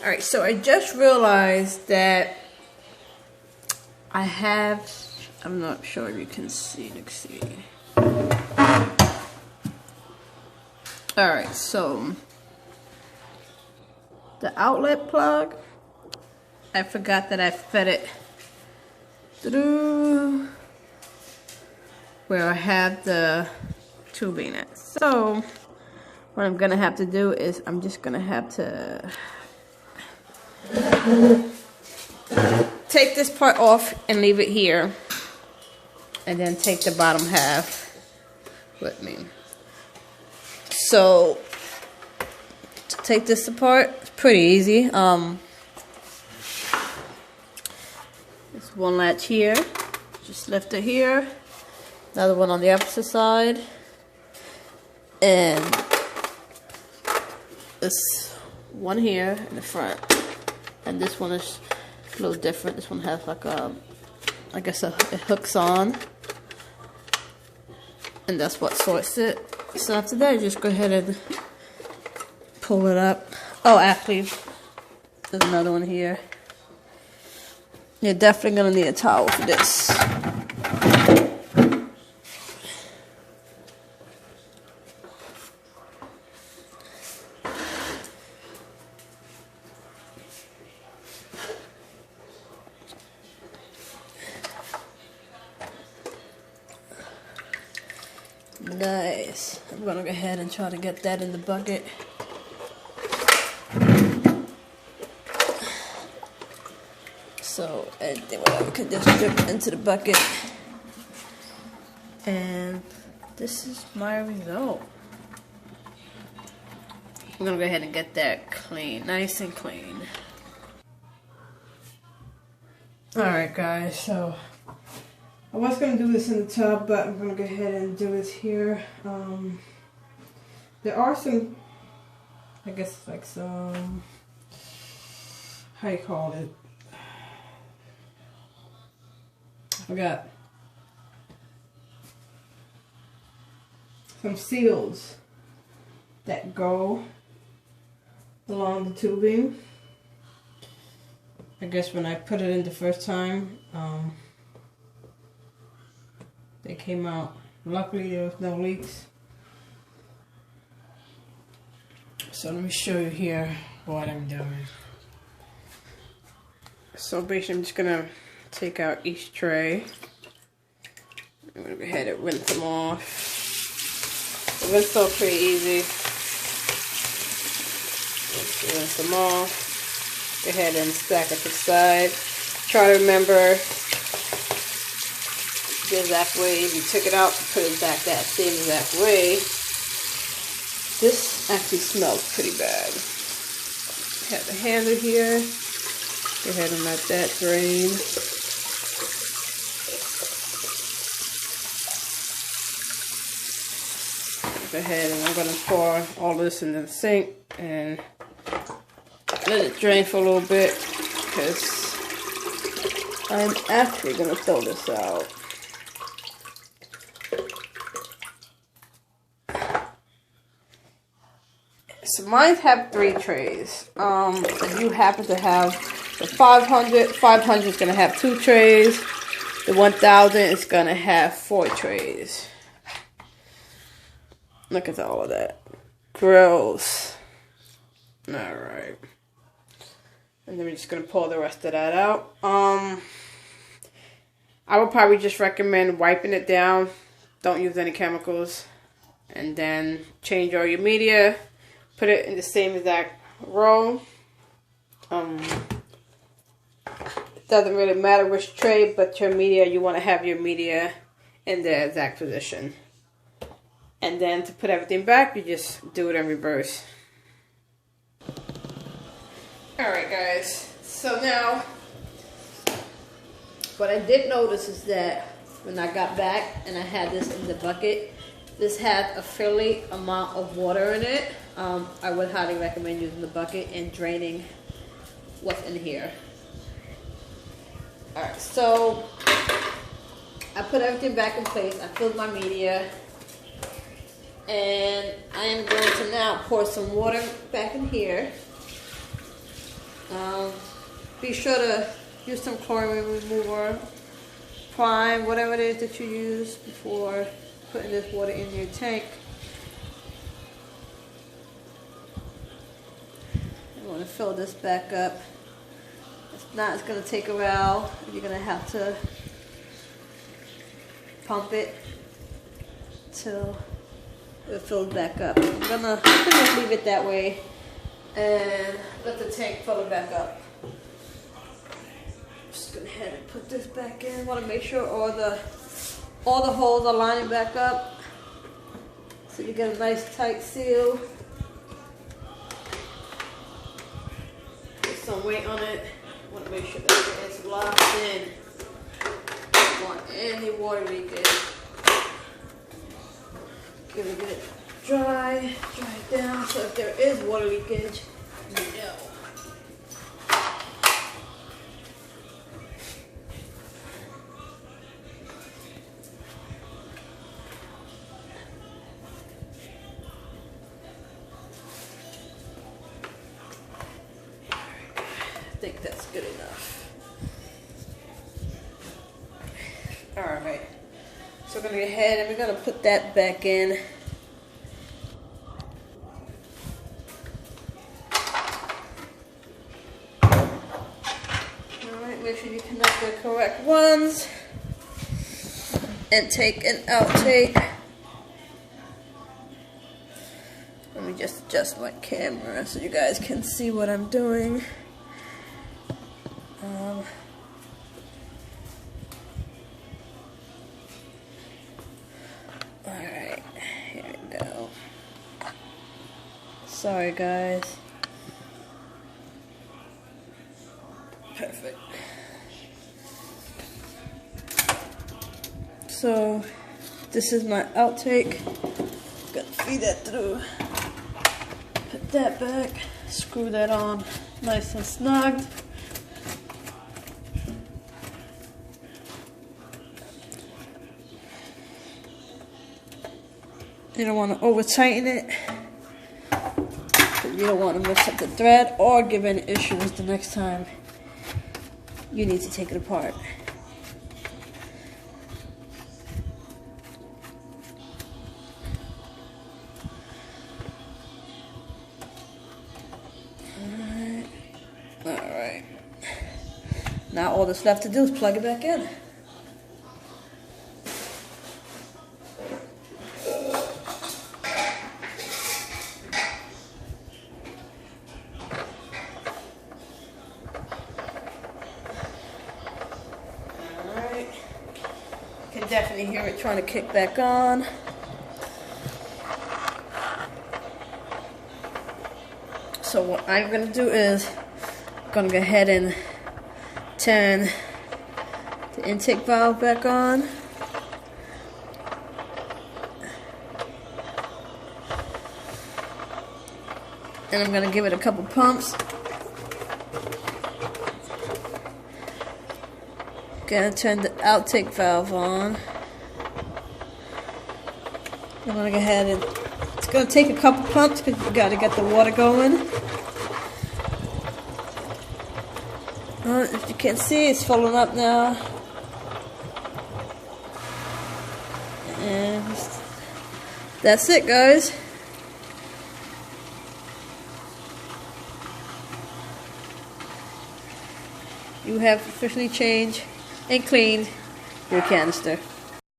Alright, so I just realized that I have, I'm not sure if you can see, let's see. Alright, so the outlet plug, I forgot that I fed it through where I have the tubing at. So what I'm gonna have to do is I'm just gonna have to take this part off and leave it here, and then take the bottom half with me. So to take this apart, it's pretty easy. There's one latch here, just lift it here, another one on the opposite side, and this one here in the front. And this one is a little different. This one has like a, I guess it hooks on, and that's what sorts it. So after that, just go ahead and pull it up. Oh, actually, there's another one here. You're definitely gonna need a towel for this. Nice. I'm gonna go ahead and try to get that in the bucket. So anything whatever can just drip into the bucket. And this is my result. I'm gonna go ahead and get that clean, nice and clean. Alright guys, so I was going to do this in the tub, but I'm going to go ahead and do this here. There are some, I guess like some, how you call it? I forgot. Some seals that go along the tubing. I guess when I put it in the first time, they came out. Luckily there was no leaks. So let me show you here what I'm doing. So basically I'm just gonna take out each tray. I'm gonna go ahead and rinse them off. The rinse off pretty easy. Just rinse them off. Go ahead and stack it to the side. Try to remember the exact way. If you took it out, put it back that same exact way. This actually smells pretty bad. Have the handle here. Go ahead and let that drain. Go ahead and I'm going to pour all this into the sink and let it drain for a little bit, because I'm actually going to throw this out. So mine have 3 trays. If you happen to have the 500 is going to have 2 trays. The 1000 is going to have 4 trays. Look at all of that. Gross. Alright. And then we're just going to pull the rest of that out. I would probably just recommend wiping it down. Don't use any chemicals. And then change all your media. Put it in the same exact row. It doesn't really matter which tray, but your media, you want to have your media in the exact position. And then to put everything back, you just do it in reverse. Alright guys, so now, what I did notice is that when I got back and I had this in the bucket, this had a fairly amount of water in it. I would highly recommend using the bucket and draining what's in here. Alright, so I put everything back in place. I filled my media. And I am going to now pour some water back in here. Be sure to use some chlorine remover, prime, whatever it is that you use before putting this water in your tank. You want to fill this back up. If not, it's going to take a while. You're going to have to pump it till it fills back up. I'm gonna leave it that way and let the tank fill it back up. Just go ahead and put this back in. Want to make sure all the holes are lining back up so you get a nice tight seal. Put some weight on it. Want to make sure that it's locked in. Don't want any water leakage. Give it dry it down, so if there is water leakage, you know. I think that's good enough. Alright. So we're going to go ahead and we're going to put that back in. Alright, make sure you connect the correct ones. Intake and outtake. Let me just adjust my camera so you guys can see what I'm doing. Alright, here we go. Sorry guys. Perfect. So, this is my outtake. Gotta feed that through. Put that back. Screw that on nice and snug. You don't want to over tighten it. You don't want to mix up the thread or give any issues the next time you need to take it apart. Alright. Now all that's left to do is plug it back in. Can definitely hear it trying to kick back on. So what I'm going to do is I'm going to go ahead and turn the intake valve back on. And I'm going to give it a couple pumps. Gonna turn the outtake valve on. I'm gonna go ahead and it's gonna take a couple pumps because you gotta get the water going. If you can see, it's filling up now. And that's it, guys. You have officially changed and cleaned your canister.